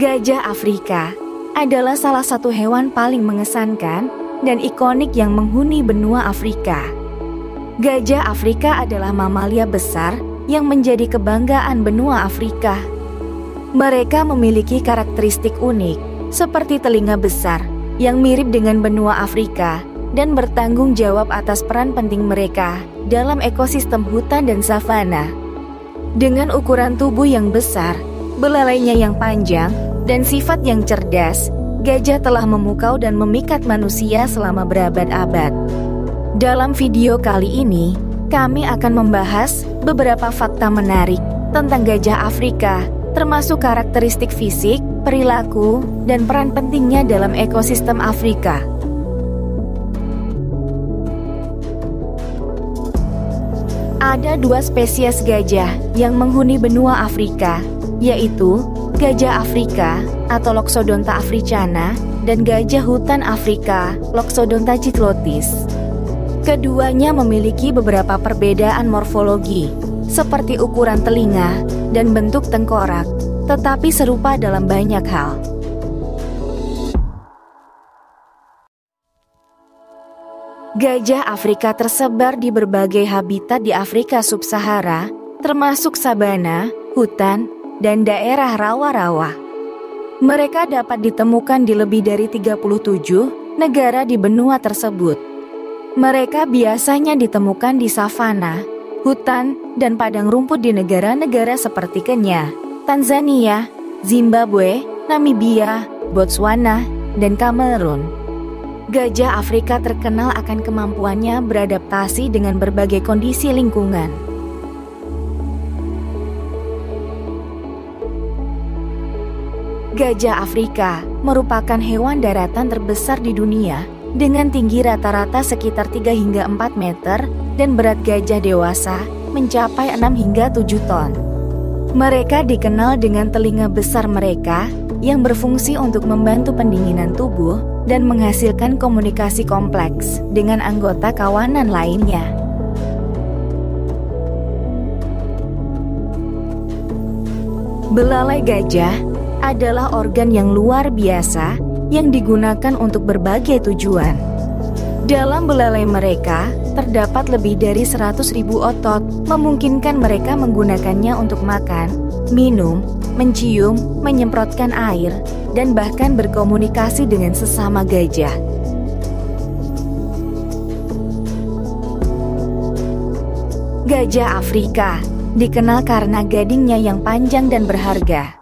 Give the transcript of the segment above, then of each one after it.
Gajah Afrika adalah salah satu hewan paling mengesankan dan ikonik yang menghuni benua Afrika. Gajah Afrika adalah mamalia besar yang menjadi kebanggaan benua Afrika. Mereka memiliki karakteristik unik, seperti telinga besar yang mirip dengan benua Afrika dan bertanggung jawab atas peran penting mereka dalam ekosistem hutan dan savana. Dengan ukuran tubuh yang besar, belalainya yang panjang, dan sifat yang cerdas, gajah telah memukau dan memikat manusia selama berabad-abad. Dalam video kali ini, kami akan membahas beberapa fakta menarik tentang gajah Afrika, termasuk karakteristik fisik, perilaku, dan peran pentingnya dalam ekosistem Afrika. Ada dua spesies gajah yang menghuni benua Afrika, yaitu gajah Afrika atau Loxodonta africana dan gajah hutan Afrika Loxodonta cyclotis. Keduanya memiliki beberapa perbedaan morfologi, seperti ukuran telinga dan bentuk tengkorak, tetapi serupa dalam banyak hal. Gajah Afrika tersebar di berbagai habitat di Afrika Sub-Sahara, termasuk sabana, hutan, dan daerah rawa-rawa. Mereka dapat ditemukan di lebih dari 37 negara di benua tersebut. Mereka biasanya ditemukan di savana, hutan, dan padang rumput di negara-negara seperti Kenya, Tanzania, Zimbabwe, Namibia, Botswana, dan Kamerun. Gajah Afrika terkenal akan kemampuannya beradaptasi dengan berbagai kondisi lingkungan. Gajah Afrika merupakan hewan daratan terbesar di dunia dengan tinggi rata-rata sekitar 3 hingga 4 meter dan berat gajah dewasa mencapai 6 hingga 7 ton. Mereka dikenal dengan telinga besar mereka yang berfungsi untuk membantu pendinginan tubuh dan menghasilkan komunikasi kompleks dengan anggota kawanan lainnya. Belalai gajah adalah organ yang luar biasa yang digunakan untuk berbagai tujuan. Dalam belalai mereka, terdapat lebih dari 100.000 otot, memungkinkan mereka menggunakannya untuk makan, minum, mencium, menyemprotkan air, dan bahkan berkomunikasi dengan sesama gajah. Gajah Afrika dikenal karena gadingnya yang panjang dan berharga.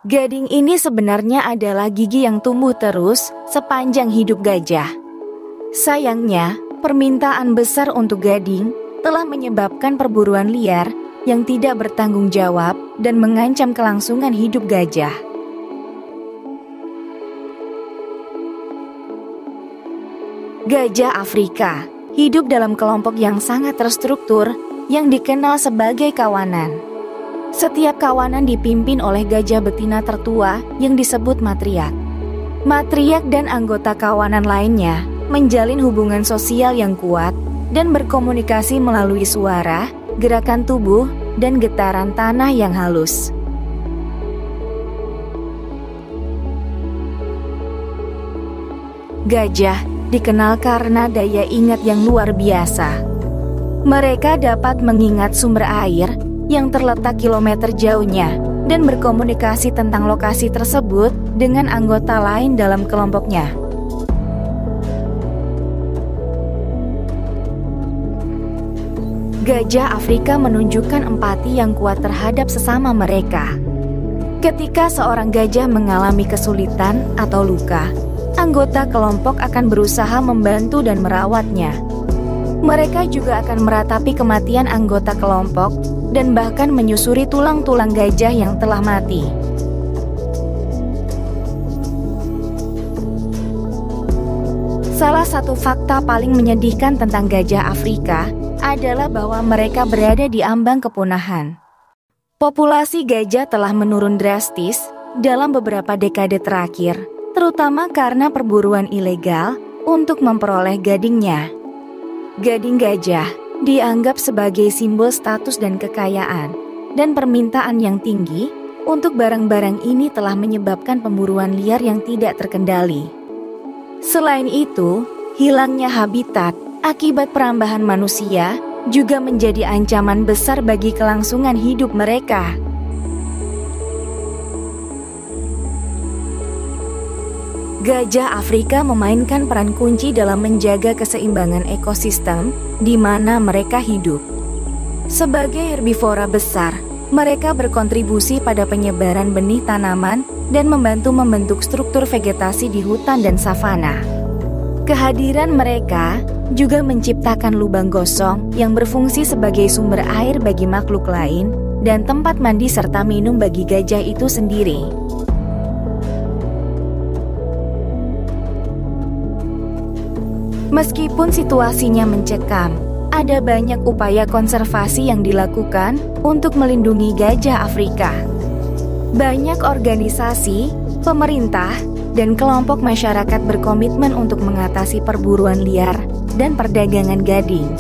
Gading ini sebenarnya adalah gigi yang tumbuh terus sepanjang hidup gajah. Sayangnya, permintaan besar untuk gading telah menyebabkan perburuan liar yang tidak bertanggung jawab dan mengancam kelangsungan hidup gajah. Gajah Afrika hidup dalam kelompok yang sangat terstruktur yang dikenal sebagai kawanan. Setiap kawanan dipimpin oleh gajah betina tertua yang disebut matriark. Matriark dan anggota kawanan lainnya menjalin hubungan sosial yang kuat dan berkomunikasi melalui suara, gerakan tubuh, dan getaran tanah yang halus. Gajah dikenal karena daya ingat yang luar biasa. Mereka dapat mengingat sumber air yang terletak kilometer jauhnya dan berkomunikasi tentang lokasi tersebut dengan anggota lain dalam kelompoknya. Gajah Afrika menunjukkan empati yang kuat terhadap sesama mereka. Ketika seorang gajah mengalami kesulitan atau luka, anggota kelompok akan berusaha membantu dan merawatnya. Mereka juga akan meratapi kematian anggota kelompok dan bahkan menyusuri tulang-tulang gajah yang telah mati. Salah satu fakta paling menyedihkan tentang gajah Afrika adalah bahwa mereka berada di ambang kepunahan. Populasi gajah telah menurun drastis dalam beberapa dekade terakhir, terutama karena perburuan ilegal untuk memperoleh gadingnya. Gading gajah dianggap sebagai simbol status dan kekayaan, dan permintaan yang tinggi untuk barang-barang ini telah menyebabkan pemburuan liar yang tidak terkendali. Selain itu, hilangnya habitat akibat perambahan manusia juga menjadi ancaman besar bagi kelangsungan hidup mereka. Gajah Afrika memainkan peran kunci dalam menjaga keseimbangan ekosistem di mana mereka hidup. Sebagai herbivora besar, mereka berkontribusi pada penyebaran benih tanaman dan membantu membentuk struktur vegetasi di hutan dan savana. Kehadiran mereka juga menciptakan lubang gosong yang berfungsi sebagai sumber air bagi makhluk lain dan tempat mandi serta minum bagi gajah itu sendiri. Meskipun situasinya mencekam, ada banyak upaya konservasi yang dilakukan untuk melindungi gajah Afrika. Banyak organisasi, pemerintah, dan kelompok masyarakat berkomitmen untuk mengatasi perburuan liar dan perdagangan gading.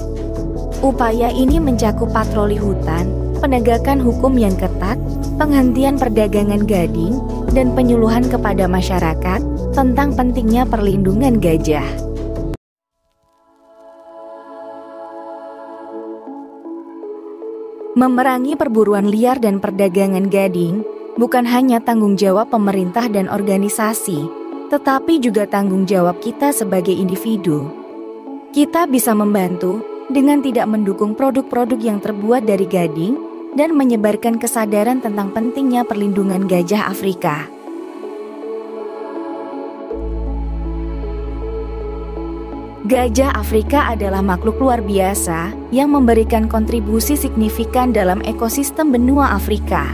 Upaya ini mencakup patroli hutan, penegakan hukum yang ketat, penghentian perdagangan gading, dan penyuluhan kepada masyarakat tentang pentingnya perlindungan gajah. Memerangi perburuan liar dan perdagangan gading bukan hanya tanggung jawab pemerintah dan organisasi, tetapi juga tanggung jawab kita sebagai individu. Kita bisa membantu dengan tidak mendukung produk-produk yang terbuat dari gading dan menyebarkan kesadaran tentang pentingnya perlindungan gajah Afrika. Gajah Afrika adalah makhluk luar biasa yang memberikan kontribusi signifikan dalam ekosistem benua Afrika.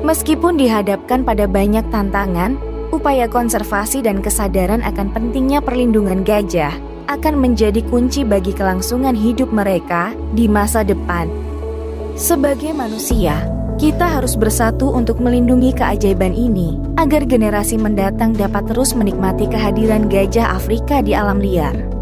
Meskipun dihadapkan pada banyak tantangan, upaya konservasi dan kesadaran akan pentingnya perlindungan gajah akan menjadi kunci bagi kelangsungan hidup mereka di masa depan. Sebagai manusia, kita harus bersatu untuk melindungi keajaiban ini agar generasi mendatang dapat terus menikmati kehadiran gajah Afrika di alam liar.